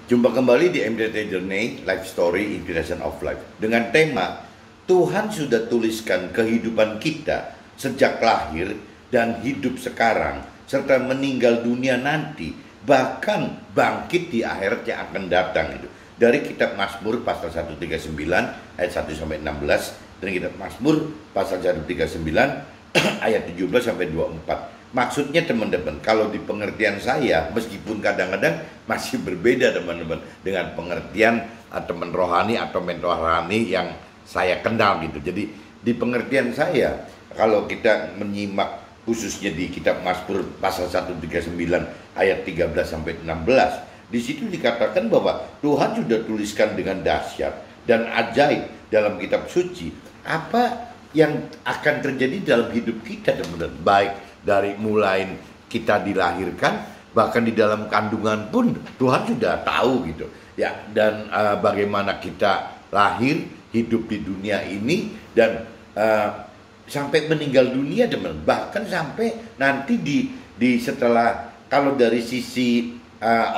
Jumpa kembali di MDT Journey Life Story Inspiration of Life dengan tema Tuhan sudah tuliskan kehidupan kita sejak lahir dan hidup sekarang serta meninggal dunia nanti, bahkan bangkit di akhirat yang akan datang itu. Dari kitab Mazmur pasal 139 ayat 1 sampai 16 dan kitab Mazmur pasal 139 ayat 17 sampai 24. Maksudnya teman-teman, kalau di pengertian saya, meskipun kadang-kadang masih berbeda teman-teman dengan pengertian teman rohani atau mentor rohani yang saya kenal gitu. Jadi di pengertian saya, kalau kita menyimak khususnya di kitab Mazmur pasal 139 ayat 13 sampai 16, di situ dikatakan bahwa Tuhan sudah tuliskan dengan dahsyat dan ajaib dalam kitab suci apa yang akan terjadi dalam hidup kita teman-teman, baik dari mulai kita dilahirkan, bahkan di dalam kandungan pun Tuhan sudah tahu gitu ya. Dan bagaimana kita lahir, hidup di dunia ini, dan sampai meninggal dunia teman, bahkan sampai nanti di setelah, kalau dari sisi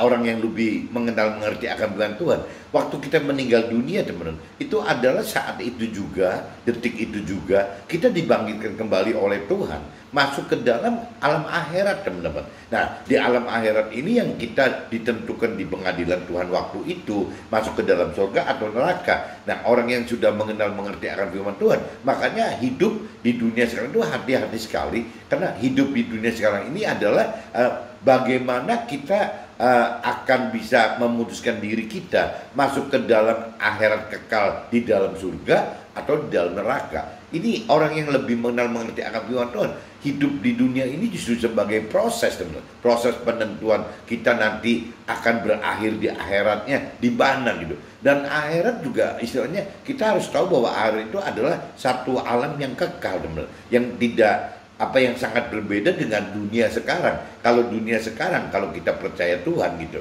orang yang lebih mengenal mengerti akan Tuhan Tuhan, waktu kita meninggal dunia teman-teman, itu adalah saat itu juga, detik itu juga kita dibangkitkan kembali oleh Tuhan, masuk ke dalam alam akhirat teman-teman. Nah, di alam akhirat ini yang kita ditentukan di pengadilan Tuhan waktu itu, masuk ke dalam surga atau neraka. Nah, orang yang sudah mengenal mengerti akan firman Tuhan, makanya hidup di dunia sekarang itu hati-hati sekali, karena hidup di dunia sekarang ini adalah bagaimana kita akan bisa memutuskan diri kita masuk ke dalam akhirat kekal di dalam surga atau di dalam neraka. Ini orang yang lebih mengenal mengerti akan firman Tuhan, hidup di dunia ini justru sebagai proses teman-teman, proses penentuan kita nanti akan berakhir di akhiratnya di mana gitu. Dan akhirat juga istilahnya kita harus tahu bahwa akhirat itu adalah satu alam yang kekal teman-teman, yang tidak yang sangat berbeda dengan dunia sekarang. Kalau dunia sekarang, kalau kita percaya Tuhan gitu,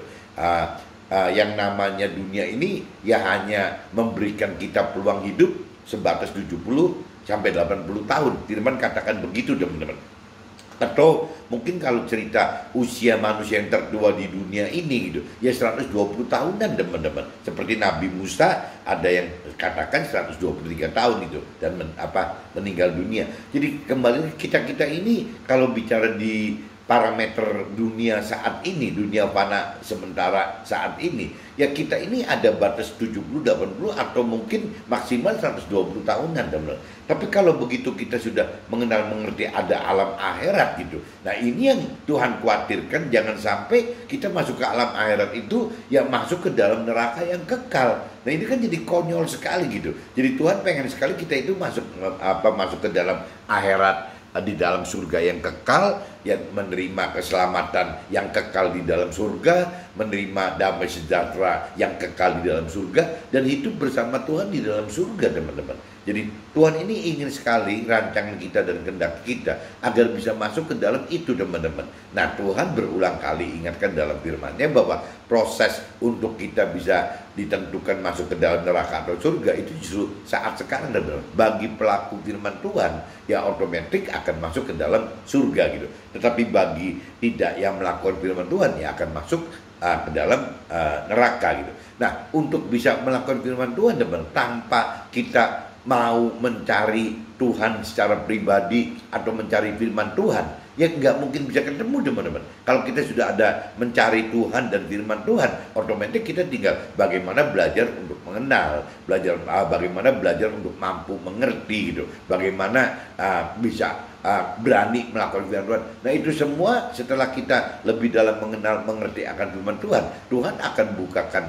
yang namanya dunia ini ya hanya memberikan kita peluang hidup sebatas 70 sampai 80 tahun. Firman katakan begitu teman-teman. Atau mungkin kalau cerita usia manusia yang tertua di dunia ini gitu, ya 120 tahunan teman-teman. Seperti Nabi Musa ada yang katakan 123 tahun itu dan meninggal dunia. Jadi kembali kita ini kalau bicara di parameter dunia saat ini, dunia fana sementara saat ini, ya kita ini ada batas 70, 80 atau mungkin maksimal 120 tahunan teman-teman. Tapi kalau begitu kita sudah mengenal mengerti ada alam akhirat gitu. Nah, ini yang Tuhan khawatirkan, jangan sampai kita masuk ke alam akhirat itu ya masuk ke dalam neraka yang kekal. Nah, ini kan jadi konyol sekali gitu. Jadi Tuhan pengen sekali kita itu masuk ke dalam akhirat, di dalam surga yang kekal, yang menerima keselamatan yang kekal di dalam surga, menerima damai sejahtera yang kekal di dalam surga, dan hidup bersama Tuhan di dalam surga teman-teman. Jadi Tuhan ini ingin sekali rancangan kita dan kehendak kita agar bisa masuk ke dalam itu teman-teman. Nah, Tuhan berulang kali ingatkan dalam firman-Nya bahwa proses untuk kita bisa ditentukan masuk ke dalam neraka atau surga itu justru saat sekarang teman-teman. Bagi pelaku firman Tuhan ya otomatis akan masuk ke dalam surga gitu. Tetapi bagi tidak yang melakukan firman Tuhan ya akan masuk ke dalam neraka gitu. Nah, untuk bisa melakukan firman Tuhan teman-teman, tanpa kita mau mencari Tuhan secara pribadi atau mencari firman Tuhan, ya nggak mungkin bisa ketemu teman-teman. Kalau kita sudah ada mencari Tuhan dan firman Tuhan, otomatis kita tinggal bagaimana belajar untuk mengenal, bagaimana belajar untuk mampu mengerti gitu, bagaimana bisa berani melakukan firman Tuhan. Nah, itu semua setelah kita lebih dalam mengenal mengerti akan firman Tuhan, Tuhan akan bukakan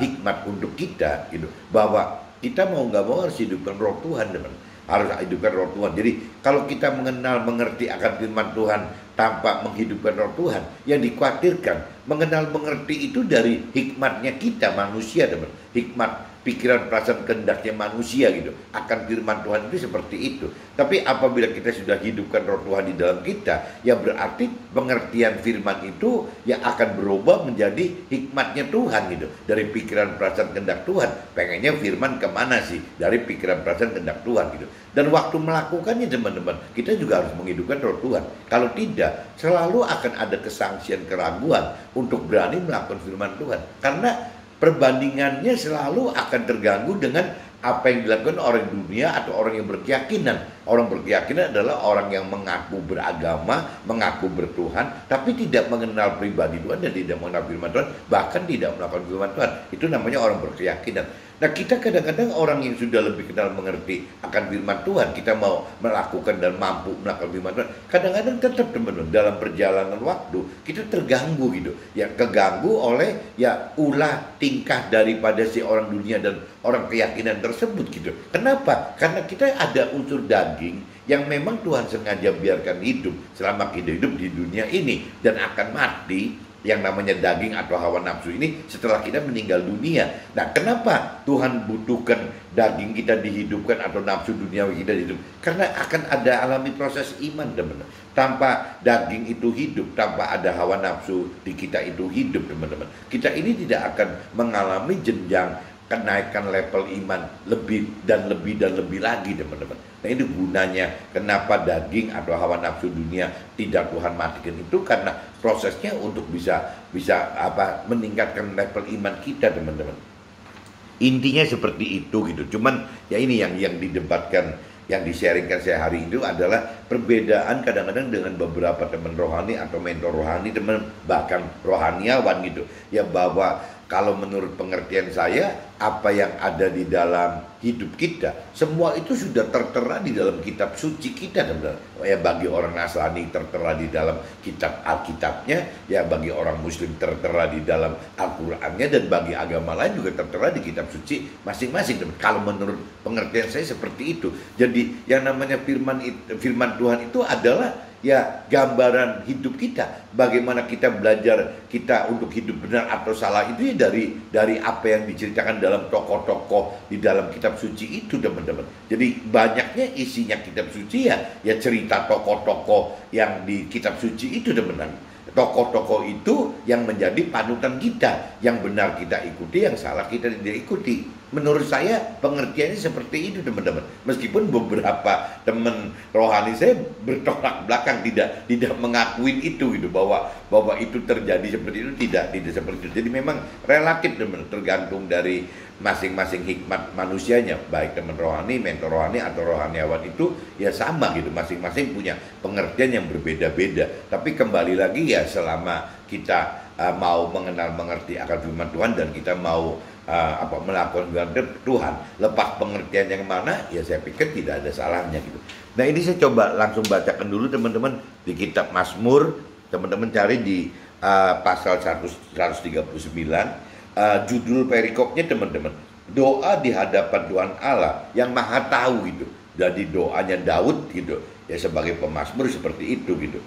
hikmat untuk kita gitu, bahwa kita mau nggak mau harus hidupkan roh Tuhan teman, harus hidupkan roh Tuhan. Jadi kalau kita mengenal mengerti akan firman Tuhan tanpa menghidupkan roh Tuhan, yang dikhawatirkan mengenal mengerti itu dari hikmatnya kita manusia teman, hikmat pikiran perasaan kehendaknya manusia gitu akan firman Tuhan itu seperti itu. Tapi apabila kita sudah hidupkan roh Tuhan di dalam kita, ya berarti pengertian firman itu ya akan berubah menjadi hikmatnya Tuhan gitu. Dari pikiran perasaan kehendak Tuhan, pengennya firman kemana sih? Dari pikiran perasaan kehendak Tuhan gitu. Dan waktu melakukannya teman-teman, kita juga harus menghidupkan roh Tuhan. Kalau tidak, selalu akan ada kesangsian keraguan untuk berani melakukan firman Tuhan. Karena perbandingannya selalu akan terganggu dengan apa yang dilakukan orang dunia atau orang yang berkeyakinan. Orang berkeyakinan adalah orang yang mengaku beragama, mengaku bertuhan, tapi tidak mengenal pribadi Tuhan dan tidak mengenal firman Tuhan, bahkan tidak melakukan firman Tuhan. Itu namanya orang berkeyakinan. Nah, kita kadang-kadang orang yang sudah lebih kenal mengerti akan firman Tuhan, kita mau melakukan dan mampu melakukan firman Tuhan, kadang-kadang tetap teman-teman dalam perjalanan waktu kita terganggu gitu, ya keganggu oleh ya ulah tingkah daripada si orang dunia dan orang keyakinan tersebut gitu. Kenapa? Karena kita ada unsur daging yang memang Tuhan sengaja biarkan hidup selama kita hidup di dunia ini dan akan mati. Yang namanya daging atau hawa nafsu ini setelah kita meninggal dunia. Nah, kenapa Tuhan butuhkan daging kita dihidupkan atau nafsu duniawi kita hidup? Karena akan ada alami proses iman, teman-teman. Tanpa daging itu hidup, tanpa ada hawa nafsu di kita itu hidup, teman-teman, kita ini tidak akan mengalami jenjang kenaikan level iman lebih dan lebih dan lebih lagi, teman-teman. Nah, ini gunanya kenapa daging atau hawa nafsu dunia tidak Tuhan matikan itu, karena prosesnya untuk bisa meningkatkan level iman kita, teman-teman. Intinya seperti itu gitu. Cuman ya ini yang didebatkan, yang di-sharingkan saya hari itu adalah perbedaan kadang-kadang dengan beberapa teman rohani atau mentor rohani, teman bahkan rohaniawan gitu. Ya, bahwa kalau menurut pengertian saya, apa yang ada di dalam hidup kita, semua itu sudah tertera di dalam kitab suci kita, teman-teman. Ya, bagi orang Nasrani tertera di dalam kitab Alkitabnya, ya bagi orang Muslim tertera di dalam Al-Qur'annya, dan bagi agama lain juga tertera di kitab suci masing-masing, teman. Kalau menurut pengertian saya seperti itu. Jadi yang namanya firman Tuhan itu adalah ya gambaran hidup kita. Bagaimana kita belajar kita untuk hidup benar atau salah itu ya dari apa yang diceritakan dalam tokoh-tokoh di dalam kitab suci itu, teman-teman. Jadi banyaknya isinya kitab suci ya cerita tokoh-tokoh yang di kitab suci itu, teman-teman. Tokoh-tokoh itu yang menjadi panutan kita, yang benar kita ikuti, yang salah kita tidak ikuti. Menurut saya pengertiannya seperti itu, teman-teman. Meskipun beberapa teman rohani saya bertolak belakang, tidak mengakuin itu gitu, bahwa itu terjadi seperti itu, tidak seperti itu. Jadi memang relatif, teman, tergantung dari masing-masing hikmat manusianya, baik teman rohani, mentor rohani atau rohaniawan itu ya sama gitu, masing-masing punya pengertian yang berbeda-beda. Tapi kembali lagi ya, selama kita mau mengerti akan firman Tuhan dan kita mau melakukan firman Tuhan, lepas pengertian yang mana ya saya pikir tidak ada salahnya gitu. Nah, ini saya coba langsung bacakan dulu, teman-teman, di kitab Mazmur. Teman-teman cari di pasal 139. Judul perikopnya, teman-teman, doa di hadapan Tuhan Allah yang Maha Tahu gitu. Jadi doanya Daud gitu ya, sebagai pemazmur seperti itu gitu.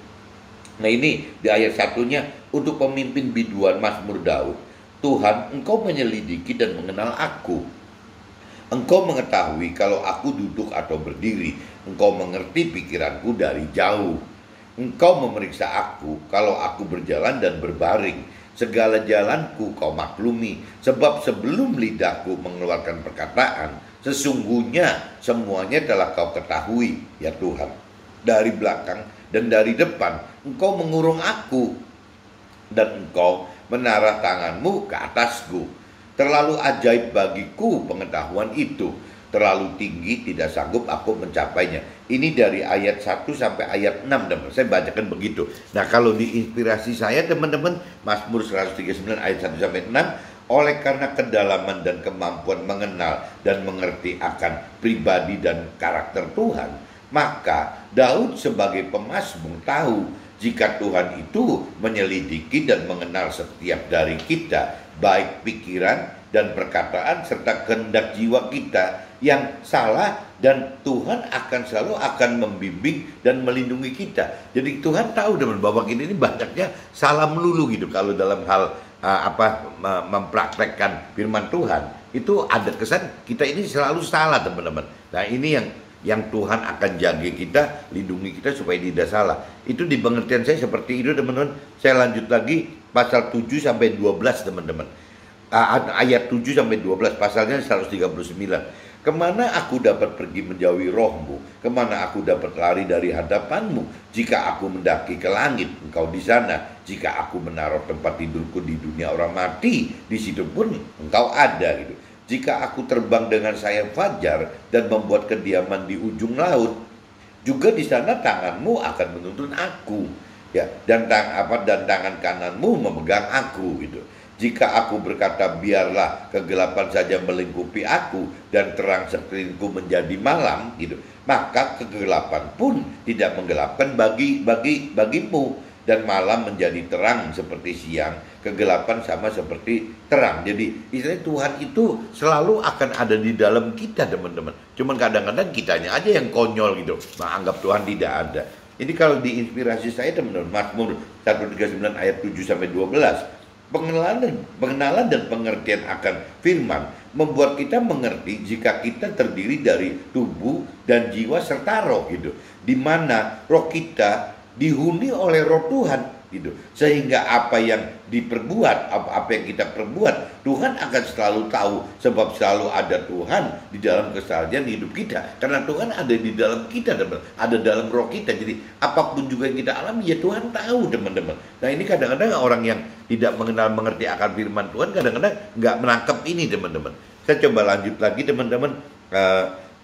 Nah, ini di ayat satunya, untuk pemimpin biduan Mazmur Daud. Tuhan, Engkau menyelidiki dan mengenal aku. Engkau mengetahui kalau aku duduk atau berdiri. Engkau mengerti pikiranku dari jauh. Engkau memeriksa aku kalau aku berjalan dan berbaring. Segala jalanku kau maklumi, sebab sebelum lidahku mengeluarkan perkataan, sesungguhnya semuanya telah kau ketahui, ya Tuhan. Dari belakang dan dari depan, Engkau mengurung aku, dan Engkau menarah tanganmu ke atasku. Terlalu ajaib bagiku pengetahuan itu, terlalu tinggi tidak sanggup aku mencapainya. Ini dari ayat 1 sampai ayat 6, teman. Saya bacakan begitu. Nah, kalau di inspirasi saya, teman-teman, Mazmur 139 ayat 1 sampai 6, oleh karena kedalaman dan kemampuan mengenal dan mengerti akan pribadi dan karakter Tuhan, maka Daud sebagai pemazmur tahu jika Tuhan itu menyelidiki dan mengenal setiap dari kita, baik pikiran dan perkataan serta kehendak jiwa kita yang salah, dan Tuhan selalu akan membimbing dan melindungi kita. Jadi Tuhan tahu, teman, bahwa kita ini banyaknya salah melulu gitu. Kalau dalam hal mempraktekkan firman Tuhan, itu ada kesan kita ini selalu salah, teman-teman. Nah, ini yang Tuhan akan jaga kita, lindungi kita supaya tidak salah. Itu di pengertian saya seperti itu, teman-teman. Saya lanjut lagi pasal 7 sampai 12, teman-teman. Ayat 7 sampai 12, pasalnya 139. Kemana aku dapat pergi menjauhi rohmu? Kemana aku dapat lari dari hadapanmu? Jika aku mendaki ke langit, engkau di sana. Jika aku menaruh tempat tidurku di dunia orang mati, di situ pun engkau ada gitu. Jika aku terbang dengan sayap fajar dan membuat kediaman di ujung laut, juga di sana tanganmu akan menuntun aku, ya, dan tangan kananmu memegang aku gitu. Jika aku berkata baiklah kegelapan saja melingkupi aku dan terang sekelilingku menjadi malam gitu, maka kegelapan pun tidak menggelapkan bagimu, dan malam menjadi terang seperti siang, kegelapan sama seperti terang. Jadi istilahnya Tuhan itu selalu akan ada di dalam kita, teman-teman. Cuman kadang-kadang kitanya aja yang konyol gitu, menganggap Tuhan tidak ada. Ini kalau diinspirasi saya, teman-teman, Mazmur 139 ayat 7 sampai 12. Pengenalan dan pengertian akan firman membuat kita mengerti jika kita terdiri dari tubuh dan jiwa serta roh gitu, di mana roh kita dihuni oleh roh Tuhan gitu, sehingga apa yang diperbuat, apa yang kita perbuat, Tuhan akan selalu tahu, sebab selalu ada Tuhan di dalam keseharian hidup kita, karena Tuhan ada di dalam kita, teman, ada dalam roh kita. Jadi apapun juga yang kita alami, ya Tuhan tahu, teman-teman. Nah, ini kadang-kadang orang yang tidak mengerti akan firman Tuhan kadang-kadang nggak menangkap ini, teman-teman. Saya coba lanjut lagi, teman-teman,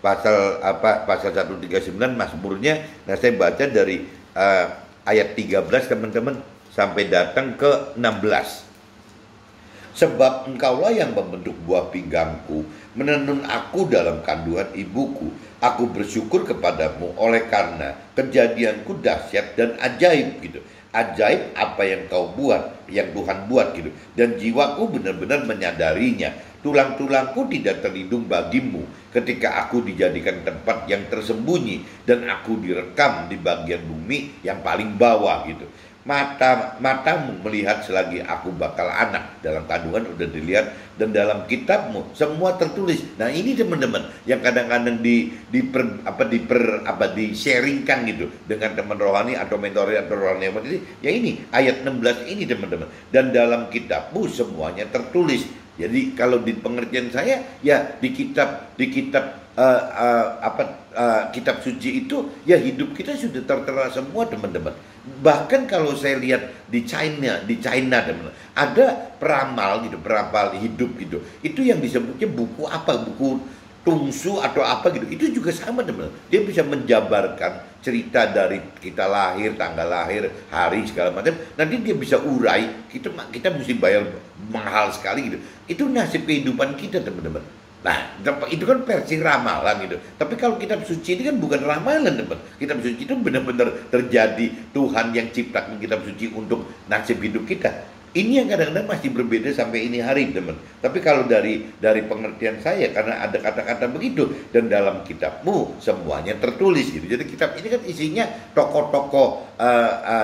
pasal 139 Mazmurnya. Nah, saya baca dari ayat 13, teman-teman, sampai datang ke 16. Sebab engkaulah yang membentuk buah pinggangku, menenun aku dalam kandungan ibuku. Aku bersyukur kepadamu oleh karena kejadianku dahsyat dan ajaib gitu. Ajaib apa yang kau buat, yang Tuhan buat gitu. Dan jiwaku benar-benar menyadarinya. Tulang-tulangku tidak terlindung bagimu ketika aku dijadikan tempat yang tersembunyi dan aku direkam di bagian bumi yang paling bawah gitu. Matamu melihat selagi aku bakal anak, dalam kandungan udah dilihat, dan dalam kitabmu semua tertulis. Nah, ini teman-teman yang kadang-kadang di-sharingkan gitu dengan teman rohani atau mentor atau rohani. Jadi ya ini ayat 16 ini, teman-teman. Dan dalam kitabmu semuanya tertulis. Jadi kalau di pengertian saya, ya di kitab kitab suci itu, ya hidup kita sudah tertera semua, teman-teman. Bahkan kalau saya lihat di China, teman-teman, ada peramal hidup gitu. Itu yang disebutnya buku apa? Buku tungsu atau apa gitu. Itu juga sama, teman-teman. Dia bisa menjabarkan cerita dari kita lahir, tanggal lahir, hari segala macam. Nanti dia bisa urai. Kita mesti bayar mahal sekali gitu. Itu nasib kehidupan kita, teman-teman. Nah, itu kan versi ramalan gitu. Tapi kalau kitab suci ini kan bukan ramalan, teman. Kitab suci itu benar-benar terjadi, Tuhan yang ciptakan kitab suci untuk nasib hidup kita. Ini yang kadang-kadang masih berbeda sampai ini hari, teman. Tapi kalau dari pengertian saya, karena ada kata-kata begitu, dan dalam kitabmu semuanya tertulis gitu. Jadi kitab ini kan isinya tokoh-tokoh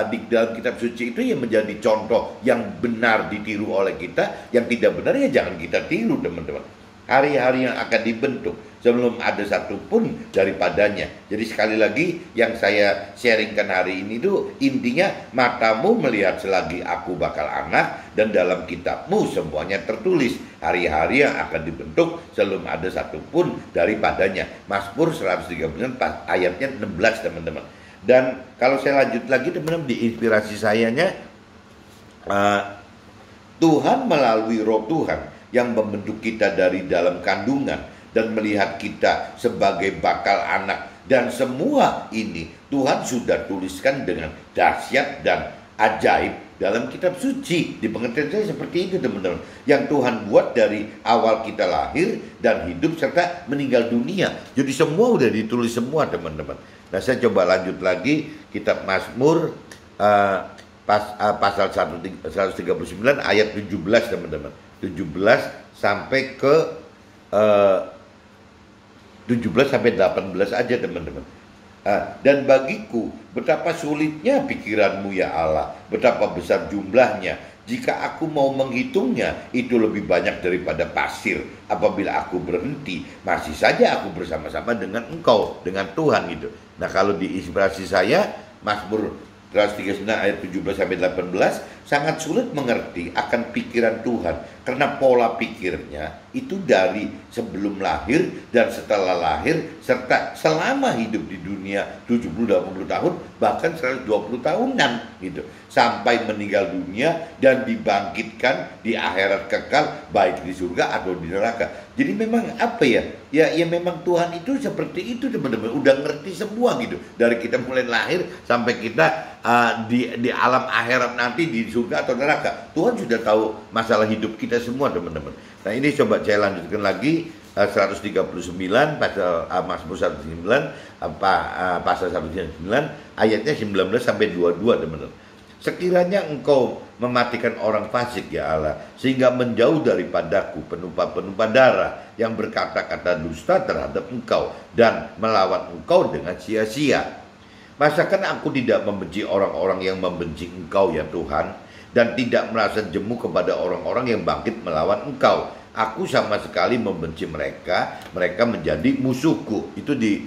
di dalam kitab suci itu yang menjadi contoh yang benar ditiru oleh kita, yang tidak benar ya jangan kita tiru, teman-teman. Hari-hari yang akan dibentuk sebelum ada satupun daripadanya. Jadi sekali lagi yang saya sharingkan hari ini itu intinya, matamu melihat selagi aku bakal anak, dan dalam kitabmu semuanya tertulis hari-hari yang akan dibentuk sebelum ada satupun daripadanya. Mazmur 139 ayatnya 16, teman-teman. Dan kalau saya lanjut lagi, teman-teman, di inspirasi sayanya, Tuhan melalui roh Tuhan yang membentuk kita dari dalam kandungan dan melihat kita sebagai bakal anak, dan semua ini Tuhan sudah tuliskan dengan dahsyat dan ajaib dalam kitab suci. Di pengertian saya seperti itu, teman-teman, yang Tuhan buat dari awal kita lahir dan hidup serta meninggal dunia. Jadi semua udah ditulis semua, teman-teman. Nah, saya coba lanjut lagi kitab Mazmur pasal 139 ayat 17, teman-teman. 17 sampai ke 17 sampai 18 aja, teman-teman. Dan bagiku betapa sulitnya pikiranmu ya Allah, betapa besar jumlahnya. Jika aku mau menghitungnya, itu lebih banyak daripada pasir. Apabila aku berhenti, masih saja aku bersama-sama dengan engkau, dengan Tuhan gitu. Nah, kalau di inspirasi saya, Mazmur 139 ayat 17 sampai 18, sangat sulit mengerti akan pikiran Tuhan karena pola pikirnya itu dari sebelum lahir dan setelah lahir serta selama hidup di dunia 70-80 tahun bahkan 120 tahunan gitu sampai meninggal dunia dan dibangkitkan di akhirat kekal baik di surga atau di neraka. Jadi memang apa ya? Ya memang Tuhan itu seperti itu teman-teman, udah ngerti semua gitu dari kita mulai lahir sampai kita di alam akhirat nanti di surga atau neraka. Tuhan sudah tahu masalah hidup kita semua teman-teman. Nah ini coba saya lanjutkan lagi 139 pasal Mazmur 109 pasal 109 ayatnya 19 sampai 22 teman-teman. Sekiranya engkau mematikan orang fasik ya Allah, sehingga menjauh daripadaku penumpah-penumpah darah yang berkata-kata dusta terhadap engkau dan melawan engkau dengan sia-sia. Masakan aku tidak membenci orang-orang yang membenci engkau ya Tuhan, dan tidak merasa jemu kepada orang-orang yang bangkit melawan engkau. Aku sama sekali membenci mereka, mereka menjadi musuhku. Itu di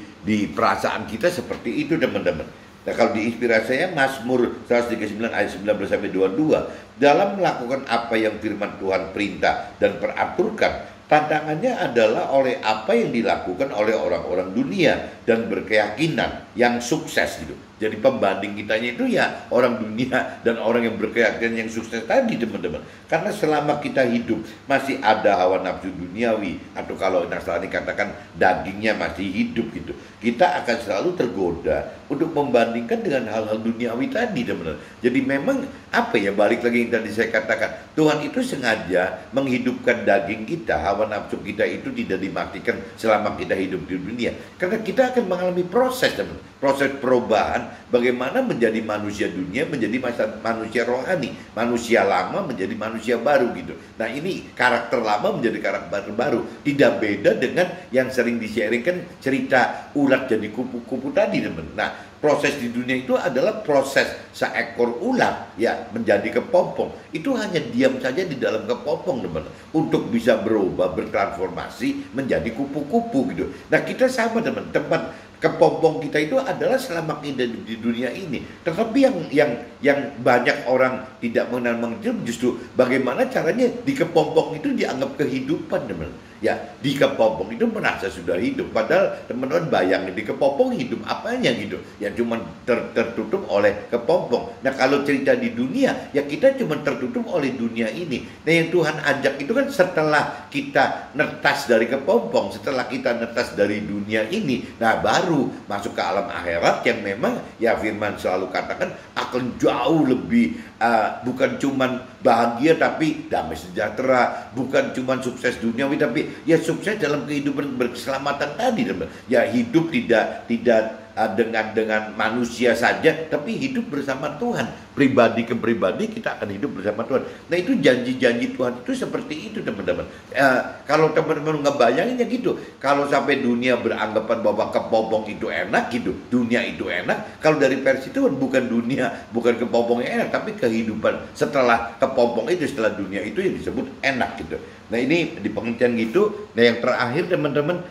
perasaan kita seperti itu teman-teman. Nah kalau di inspirasi saya Mazmur 139 ayat 19 sampai 22 dalam melakukan apa yang firman Tuhan perintah dan peraturkan, tantangannya adalah oleh apa yang dilakukan oleh orang-orang dunia dan berkeyakinan yang sukses gitu. Jadi pembanding kitanya itu ya orang dunia dan orang yang berkeyakinan yang sukses tadi teman-teman. Karena selama kita hidup masih ada hawa nafsu duniawi atau kalau Nasrani katakan dagingnya masih hidup gitu. Kita akan selalu tergoda untuk membandingkan dengan hal-hal duniawi tadi teman-teman. Jadi memang apa ya balik lagi yang tadi saya katakan, Tuhan itu sengaja menghidupkan daging kita, hawa nafsu kita itu tidak dimatikan selama kita hidup di dunia. Karena kita akan mengalami proses teman-teman. Proses perubahan bagaimana menjadi manusia dunia menjadi manusia rohani, manusia lama menjadi manusia baru gitu. Nah ini karakter lama menjadi karakter baru, tidak beda dengan yang sering di-sharingkan cerita ulat jadi kupu-kupu tadi teman. Nah proses di dunia itu adalah proses seekor ulat ya menjadi kepompong. Itu hanya diam saja di dalam kepompong teman untuk bisa berubah bertransformasi menjadi kupu-kupu gitu. Nah kita sama teman, tempat kepompong kita itu adalah selama kita di dunia ini. Tetapi yang banyak orang tidak mengenal justru bagaimana caranya di kepompong itu dianggap kehidupan teman. Ya di kepompong itu merasa sudah hidup. Padahal teman-teman bayangin di kepompong hidup apanya gitu. Ya cuma tertutup oleh kepompong. Nah kalau cerita di dunia ya kita cuma tertutup oleh dunia ini. Nah yang Tuhan ajak itu kan setelah kita netas dari kepompong, setelah kita netas dari dunia ini, nah baru masuk ke alam akhirat yang memang ya firman selalu katakan akan jauh lebih bukan cuman bahagia tapi damai sejahtera, bukan cuman sukses duniawi tapi ya sukses dalam kehidupan berkeselamatan tadi teman. Ya hidup tidak dengan manusia saja tapi hidup bersama Tuhan, pribadi ke pribadi kita akan hidup bersama Tuhan. Nah itu janji-janji Tuhan itu seperti itu teman-teman. Kalau teman-teman ngebayanginnya gitu, kalau sampai dunia beranggapan bahwa kepompong itu enak gitu, dunia itu enak, kalau dari versi Tuhan bukan dunia, bukan kepompong yang enak tapi kehidupan setelah kepompong itu, setelah dunia itu yang disebut enak gitu. Nah ini di pengertian gitu. Nah yang terakhir teman-teman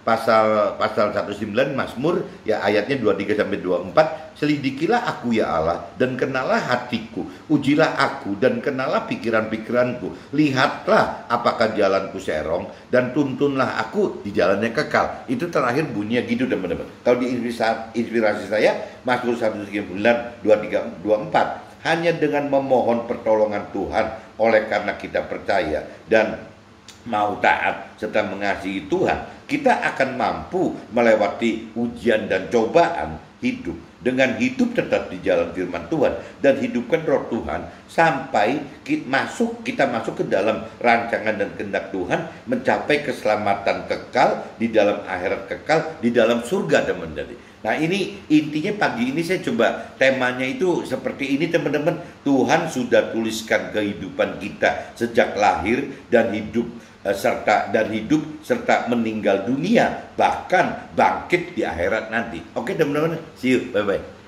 pasal 19 Mazmur ya ayatnya 23 sampai 24, selidikilah aku ya Allah dan kenalah hatiku, ujilah aku dan kenalah pikiran-pikiranku, lihatlah apakah jalanku serong dan tuntunlah aku di jalannya kekal. Itu terakhir bunyinya gitu teman-teman. Kalau di inspirasi saya Mazmur 139 23 24, hanya dengan memohon pertolongan Tuhan oleh karena kita percaya dan mau taat serta mengasihi Tuhan, kita akan mampu melewati ujian dan cobaan hidup dengan hidup tetap di jalan firman Tuhan dan hidupkan roh Tuhan sampai kita masuk ke dalam rancangan dan kehendak Tuhan, mencapai keselamatan kekal di dalam akhirat kekal di dalam surga teman-teman. Nah ini intinya pagi ini saya coba temanya itu seperti ini teman-teman. Tuhan sudah tuliskan kehidupan kita sejak lahir dan hidup serta meninggal dunia, bahkan bangkit di akhirat nanti. Oke teman-teman, see you, bye bye.